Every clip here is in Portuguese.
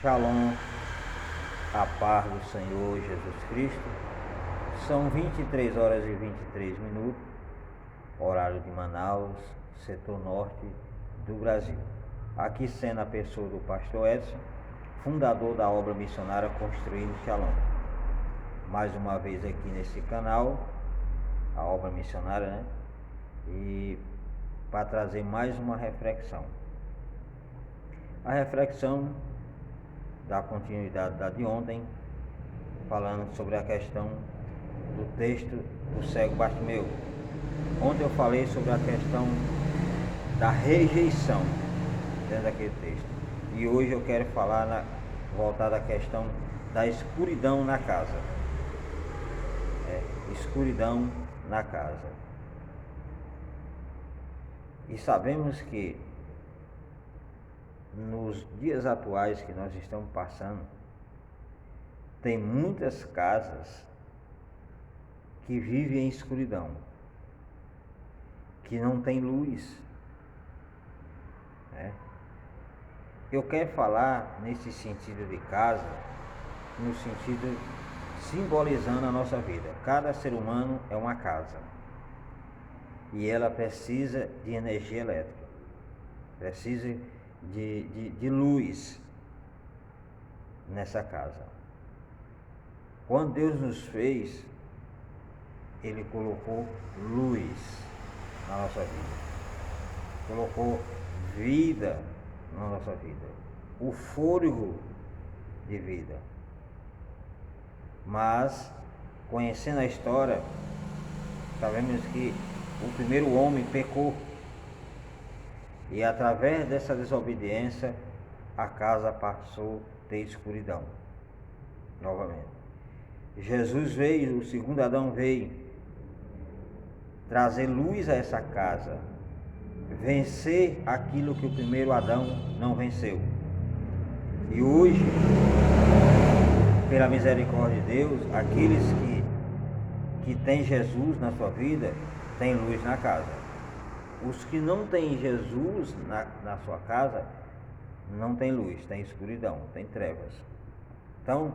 Shalom, a paz do Senhor Jesus Cristo. São 23 horas e 23 minutos, horário de Manaus, setor norte do Brasil. Aqui sendo a pessoa do pastor Edson, fundador da obra missionária Construindo Shalom. Mais uma vez aqui nesse canal, a obra missionária, né? E para trazer mais uma reflexão. A reflexão da continuidade da de ontem, falando sobre a questão do texto do cego Bartimeu. Ontem eu falei sobre a questão da rejeição dentro daquele texto. E hoje eu quero falar, voltar da questão da escuridão na casa. Escuridão na casa. E sabemos que nos dias atuais que nós estamos passando, tem muitas casas que vivem em escuridão, que não tem luz. Eu quero falar nesse sentido de casa, no sentido simbolizando a nossa vida. Cada ser humano é uma casa e ela precisa de energia elétrica, precisa de luz nessa casa. Quando Deus nos fez, Ele colocou luz na nossa vida, colocou vida na nossa vida, o fôlego de vida. Mas, conhecendo a história, sabemos que o primeiro homem pecou. E através dessa desobediência, a casa passou a ter escuridão novamente. Jesus veio, o segundo Adão veio trazer luz a essa casa, vencer aquilo que o primeiro Adão não venceu. E hoje, pela misericórdia de Deus, aqueles que têm Jesus na sua vida, têm luz na casa. Os que não têm Jesus na sua casa, não tem luz, tem escuridão, tem trevas. Então,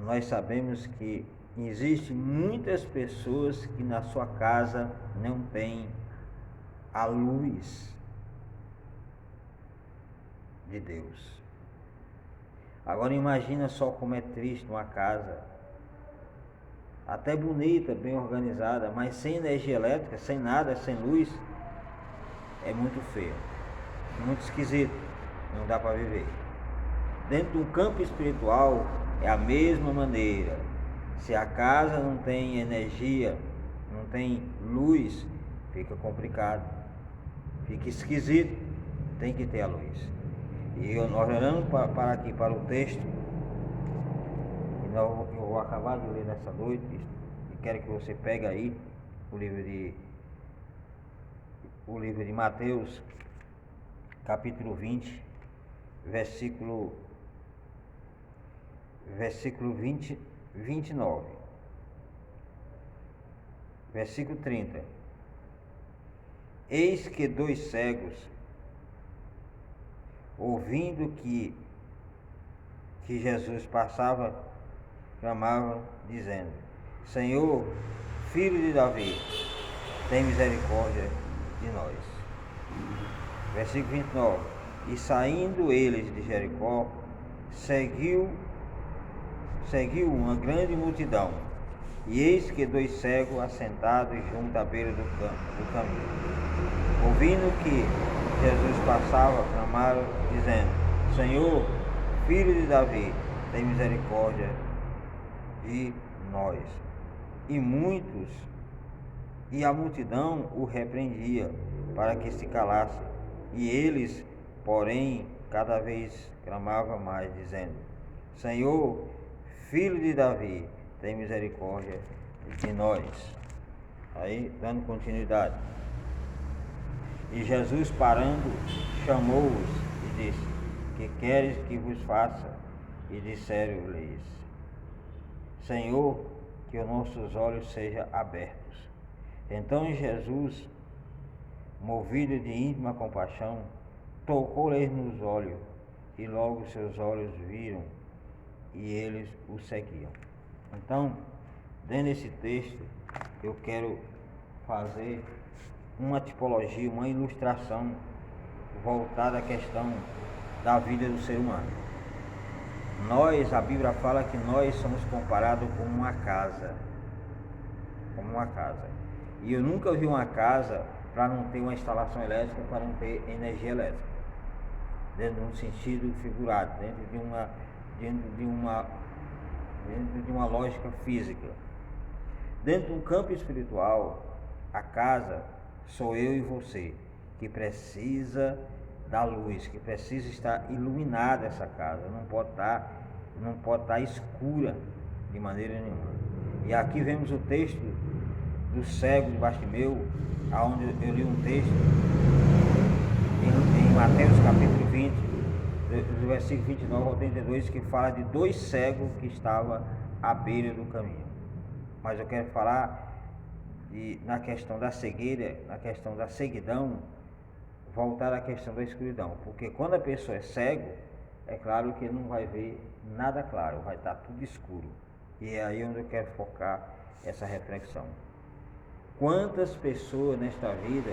nós sabemos que existem muitas pessoas que na sua casa não têm a luz de Deus. Agora imagina só como é triste uma casa até bonita, bem organizada, mas sem energia elétrica, sem nada, sem luz, é muito feio, muito esquisito, não dá para viver. Dentro do campo espiritual é a mesma maneira. Se a casa não tem energia, não tem luz, fica complicado, fica esquisito, tem que ter a luz. E nós olhando para aqui, para o texto, eu vou acabar de ler nessa noite e quero que você pegue aí o livro de Mateus, capítulo 20, versículo 29, versículo 30. Eis que dois cegos, ouvindo que Jesus passava, clamavam, dizendo: Senhor, filho de Davi, tem misericórdia de nós. Versículo 29. E saindo eles de Jericó, seguiu uma grande multidão, e eis que dois cegos assentados junto à beira do caminho, ouvindo que Jesus passava, clamaram, dizendo: Senhor, filho de Davi, tem misericórdia de nós. E a multidão o repreendia para que se calasse, e eles, porém, cada vez clamavam mais, dizendo: Senhor, filho de Davi, tem misericórdia de nós. Aí, dando continuidade. E Jesus, parando, chamou-os e disse: Que queres que vos faça? E disseram-lhes: Senhor, que os nossos olhos sejam abertos. Então Jesus, movido de íntima compaixão, tocou-lhes nos olhos e logo seus olhos viram e eles o seguiam. Então, dentro desse texto, eu quero fazer uma tipologia, uma ilustração voltada à questão da vida do ser humano. A Bíblia fala que nós somos comparados com uma casa. Como uma casa. E eu nunca vi uma casa para não ter uma instalação elétrica, para não ter energia elétrica. Dentro de um sentido figurado, dentro de uma lógica física. Dentro do campo espiritual, a casa sou eu e você, que precisa da luz, que precisa estar iluminada essa casa, não pode estar escura de maneira nenhuma. E aqui vemos o texto do cego de Bartimeu, aonde eu li um texto em Mateus capítulo 20, do versículo 29 ao 32, que fala de 2 cegos que estavam à beira do caminho. Mas eu quero falar na questão da cegueira, na questão da ceguidão, voltar à questão da escuridão, porque quando a pessoa é cego, é claro que ele não vai ver nada claro, vai estar tudo escuro. E é aí onde eu quero focar essa reflexão. Quantas pessoas nesta vida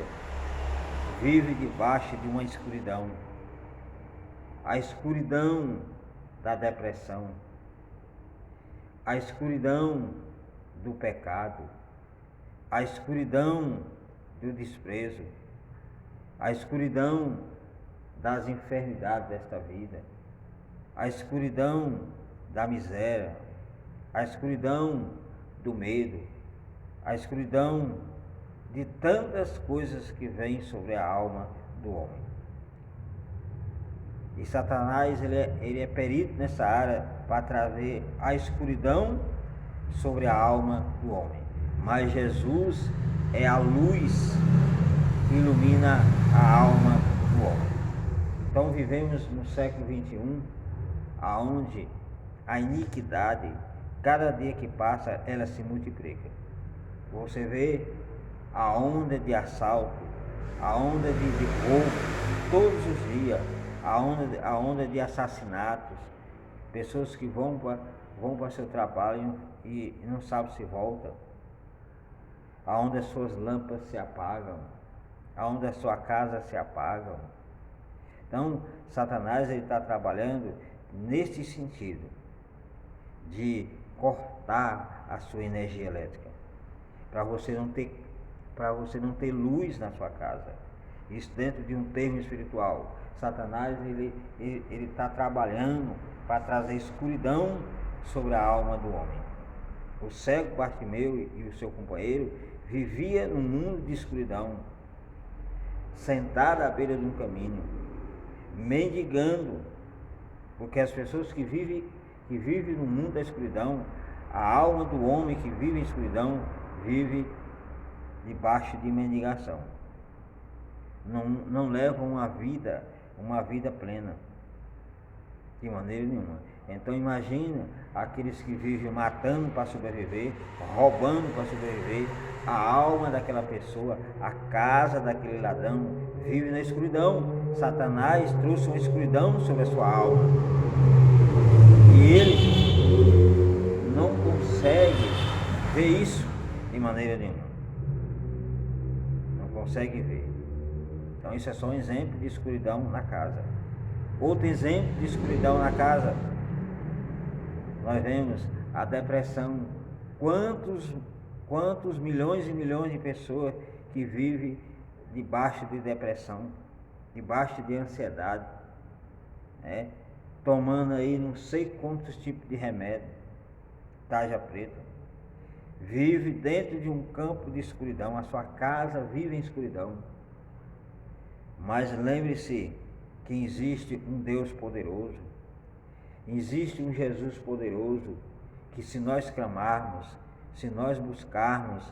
vivem debaixo de uma escuridão? A escuridão da depressão, a escuridão do pecado, a escuridão do desprezo, a escuridão das enfermidades desta vida, a escuridão da miséria, a escuridão do medo, a escuridão de tantas coisas que vêm sobre a alma do homem. E Satanás ele é perito nessa área para trazer a escuridão sobre a alma do homem. Mas Jesus é a luz que ilumina a alma do homem. Então vivemos no século XXI, aonde a iniquidade, cada dia que passa, ela se multiplica. Você vê a onda de assalto, a onda de roubo, todos os dias, a onda de assassinatos, pessoas que vão para seu trabalho e não sabem se voltam, aonde as suas lâmpadas se apagam, aonde a sua casa se apagam. Então, Satanás está trabalhando nesse sentido de cortar a sua energia elétrica, para você não ter luz na sua casa. Isso dentro de um termo espiritual. Satanás ele está trabalhando para trazer escuridão sobre a alma do homem. O cego Bartimeu e o seu companheiro vivia num mundo de escuridão, sentado à beira de um caminho, mendigando, porque as pessoas que vivem no mundo da escuridão, a alma do homem que vive em escuridão vive debaixo de mendigação. Não levam uma vida plena, de maneira nenhuma. Então imagina aqueles que vivem matando para sobreviver, roubando para sobreviver. A alma daquela pessoa, a casa daquele ladrão vive na escuridão. Satanás trouxe uma escuridão sobre a sua alma e ele não consegue ver isso de maneira nenhuma. Não consegue ver. Então isso é só um exemplo de escuridão na casa. Outro exemplo de escuridão na casa, nós vemos a depressão. Quantos milhões e milhões de pessoas que vivem debaixo de depressão, debaixo de ansiedade, né? Tomando aí não sei quantos tipos de remédio, tarja preta. Vive dentro de um campo de escuridão, a sua casa vive em escuridão. Mas lembre-se que existe um Deus poderoso, existe um Jesus poderoso, que se nós clamarmos, se nós buscarmos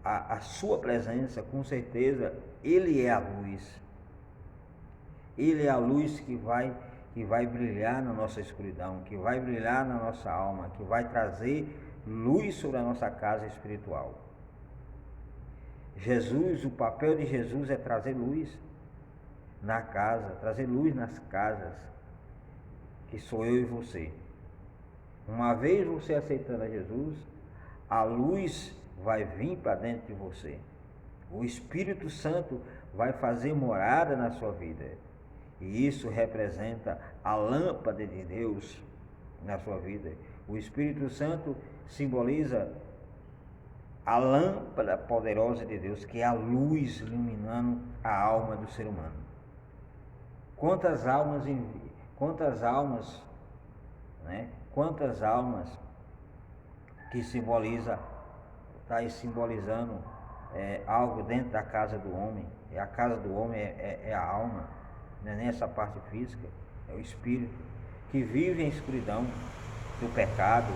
a sua presença, com certeza Ele é a luz. Ele é a luz que vai brilhar na nossa escuridão, que vai brilhar na nossa alma, que vai trazer luz sobre a nossa casa espiritual. Jesus, o papel de Jesus é trazer luz. na casa, trazer luz nas casas, que sou eu e você. Uma vez você aceitando a Jesus, a luz vai vir para dentro de você. O Espírito Santo vai fazer morada na sua vida. E isso representa a lâmpada de Deus na sua vida. O Espírito Santo simboliza a lâmpada poderosa de Deus, que é a luz iluminando a alma do ser humano. Quantas almas, né? Quantas almas que simboliza, está aí simbolizando algo dentro da casa do homem. E a casa do homem é a alma, não é nem essa parte física, é o espírito, que vive em escuridão do pecado,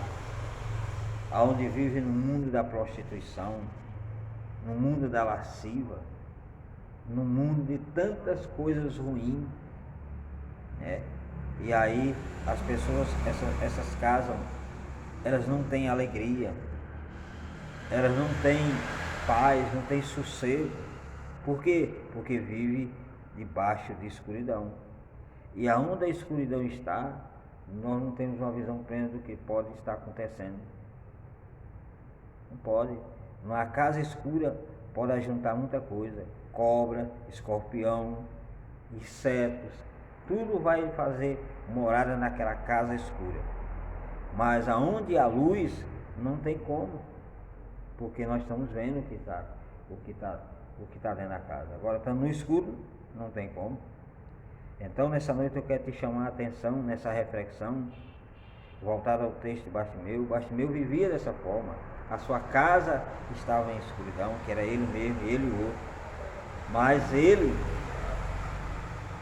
onde vive no mundo da prostituição, no mundo da lasciva, no mundo de tantas coisas ruins, né? E aí as pessoas, essas casas, elas não têm alegria, elas não têm paz, não têm sossego. Por quê? Porque vive debaixo de escuridão. E aonde a escuridão está, nós não temos uma visão plena do que pode estar acontecendo. Não pode. Numa casa escura pode ajuntar muita coisa. Cobra, escorpião, insetos, tudo vai fazer morada naquela casa escura. Mas aonde há luz, não tem como, porque nós estamos vendo o que está dentro da casa. Agora estamos no escuro, não tem como. Então nessa noite eu quero te chamar a atenção nessa reflexão, voltada ao texto de Bartimeu. Bartimeu vivia dessa forma. A sua casa estava em escuridão, que era ele mesmo, ele e o outro. Mas ele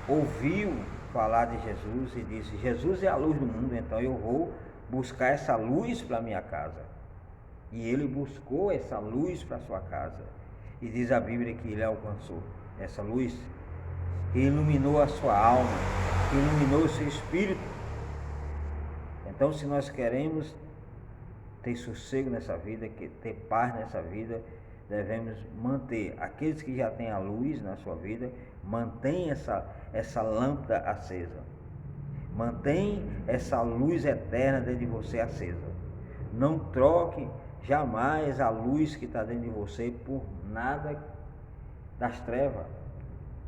ouviu falar de Jesus e disse: Jesus é a luz do mundo, então eu vou buscar essa luz para a minha casa. E ele buscou essa luz para a sua casa. E diz a Bíblia que ele alcançou essa luz, que iluminou a sua alma, que iluminou o seu espírito. Então, se nós queremos ter sossego nessa vida, ter paz nessa vida, devemos manter, aqueles que já têm a luz na sua vida, mantém essa lâmpada acesa, mantém essa luz eterna dentro de você acesa. Não troque jamais a luz que está dentro de você por nada das trevas,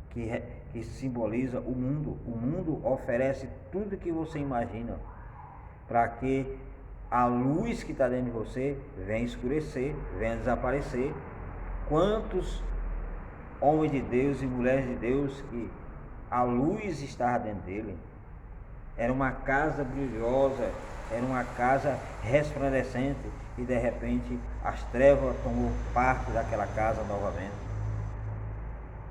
que simboliza o mundo. O mundo oferece tudo que você imagina para que a luz que está dentro de você venha escurecer, venha desaparecer. Quantos homens de Deus e mulheres de Deus que a luz estava dentro dele, era uma casa brilhosa, era uma casa resplandecente, e de repente as trevas tomou parte daquela casa novamente.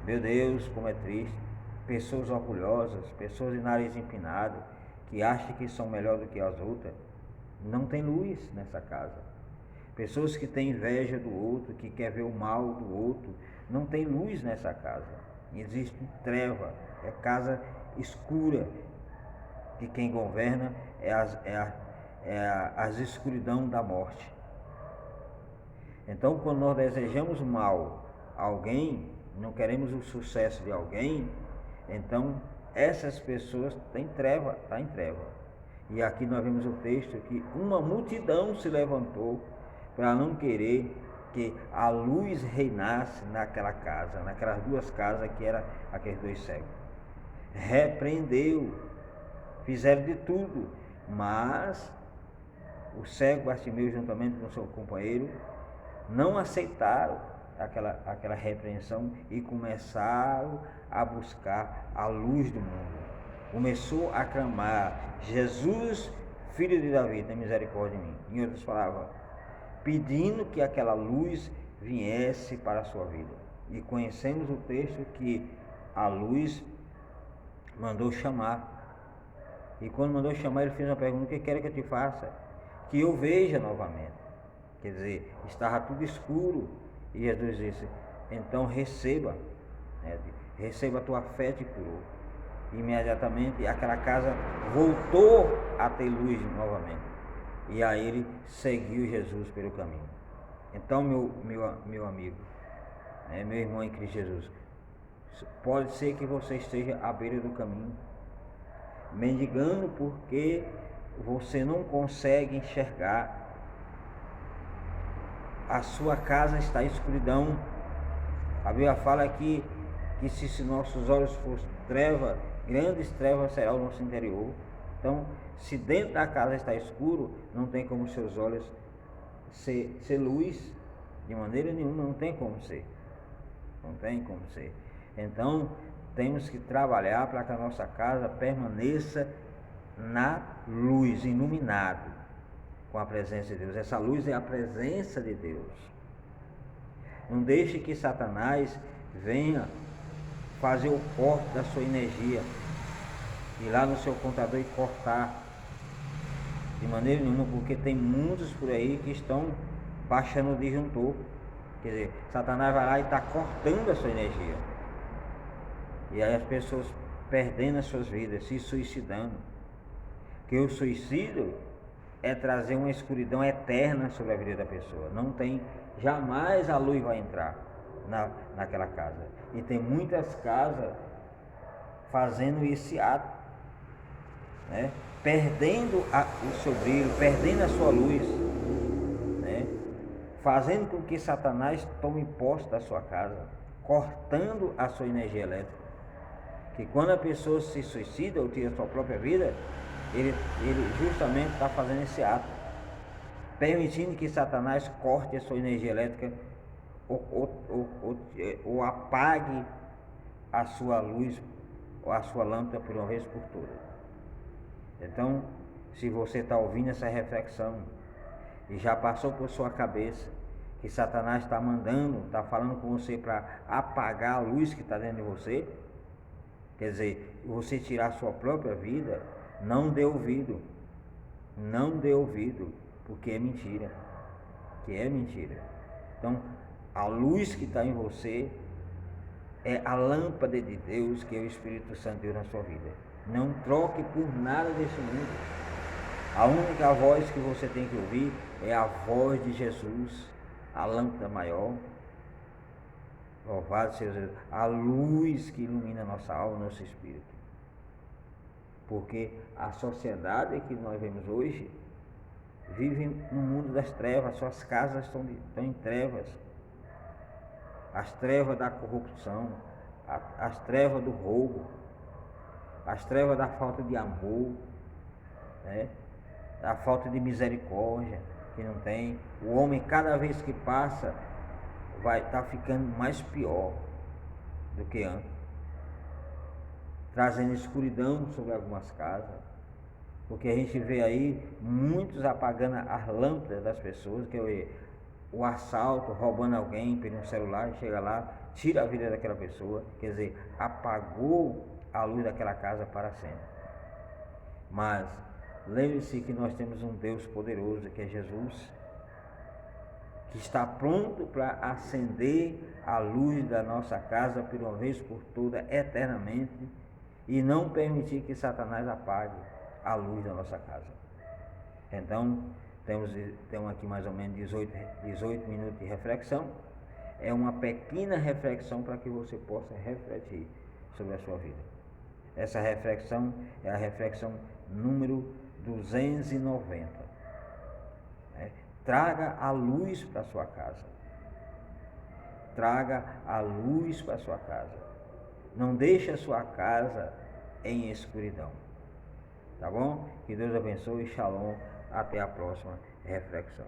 Meu Deus, como é triste. Pessoas orgulhosas, pessoas de nariz empinado, que acham que são melhor do que as outras, não tem luz nessa casa. Pessoas que têm inveja do outro, que quer ver o mal do outro, não tem luz nessa casa. Existe treva, é casa escura, que quem governa é as escuridão da morte. Então, quando nós desejamos mal a alguém, não queremos o sucesso de alguém, então essas pessoas têm treva, está em treva. E aqui nós vemos o texto que uma multidão se levantou para não querer que a luz reinasse naquela casa, naquelas duas casas que eram aqueles dois cegos. Repreendeu, fizeram de tudo, mas o cego Bartimeu, juntamente com seu companheiro, não aceitaram aquela repreensão e começaram a buscar a luz do mundo. Começou a clamar: Jesus, filho de Davi, tem misericórdia de mim. Em outras palavras, pedindo que aquela luz viesse para a sua vida. E conhecemos o texto que a luz mandou chamar. E quando mandou chamar, ele fez uma pergunta: o que quer que eu te faça? Que eu veja novamente. Quer dizer, estava tudo escuro. E Jesus disse: então receba, receba a tua fé te curou. Imediatamente aquela casa voltou a ter luz novamente. E aí ele seguiu Jesus pelo caminho. Então, meu amigo, meu irmão em Cristo Jesus, Pode ser que você esteja à beira do caminho, mendigando porque você não consegue enxergar. A sua casa está em escuridão. A Bíblia fala que se nossos olhos fossem trevas, grandes trevas será o nosso interior. Então, se dentro da casa está escuro, não tem como seus olhos ser luz, de maneira nenhuma, não tem como ser. Não tem como ser. Então, temos que trabalhar para que a nossa casa permaneça na luz, iluminado com a presença de Deus. Essa luz é a presença de Deus. Não deixe que Satanás venha fazer o corte da sua energia, ir lá no seu contador e cortar, de maneira nenhuma, porque tem muitos por aí que estão baixando o disjuntor. Quer dizer, Satanás vai lá e está cortando a sua energia, e aí as pessoas perdendo as suas vidas, se suicidando. Que o suicídio é trazer uma escuridão eterna sobre a vida da pessoa. Não tem, jamais a luz vai entrar naquela casa. E tem muitas casas fazendo esse ato, né? Perdendo o seu brilho, perdendo a sua luz, né? Fazendo com que Satanás tome posse da sua casa, cortando a sua energia elétrica. Que quando a pessoa se suicida ou tira a sua própria vida, ele justamente está fazendo esse ato, permitindo que Satanás corte a sua energia elétrica ou apague a sua luz ou a sua lâmpada por uma vez por todas. Então, se você está ouvindo essa reflexão e já passou por sua cabeça que Satanás está mandando, está falando com você para apagar a luz que está dentro de você, quer dizer, você tirar a sua própria vida, não dê ouvido, porque é mentira, Então, a luz que está em você é a lâmpada de Deus, que é o Espírito Santo de Deus na sua vida. Não troque por nada desse mundo. A única voz que você tem que ouvir é a voz de Jesus, a lâmpada maior. Louvado seja Deus, a luz que ilumina a nossa alma, nosso espírito. Porque a sociedade que nós vemos hoje vive no mundo das trevas, suas casas estão em trevas. As trevas da corrupção, as trevas do roubo, as trevas da falta de amor, né? Da falta de misericórdia que não tem. O homem, cada vez que passa, vai estar ficando mais pior do que antes, trazendo escuridão sobre algumas casas, porque a gente vê aí muitos apagando as lâmpadas das pessoas, que é o assalto, roubando alguém, pegando um celular, chega lá, tira a vida daquela pessoa, quer dizer, apagou a luz daquela casa para sempre. Mas lembre-se que nós temos um Deus poderoso, que é Jesus, que está pronto para acender a luz da nossa casa por uma vez por toda, eternamente, e não permitir que Satanás apague a luz da nossa casa. Então, temos aqui mais ou menos 18 minutos de reflexão. É uma pequena reflexão para que você possa refletir sobre a sua vida. Essa reflexão é a reflexão número 290. Traga a luz para a sua casa. Traga a luz para a sua casa. Não deixe a sua casa em escuridão. Tá bom? Que Deus abençoe. Shalom. Até a próxima reflexão.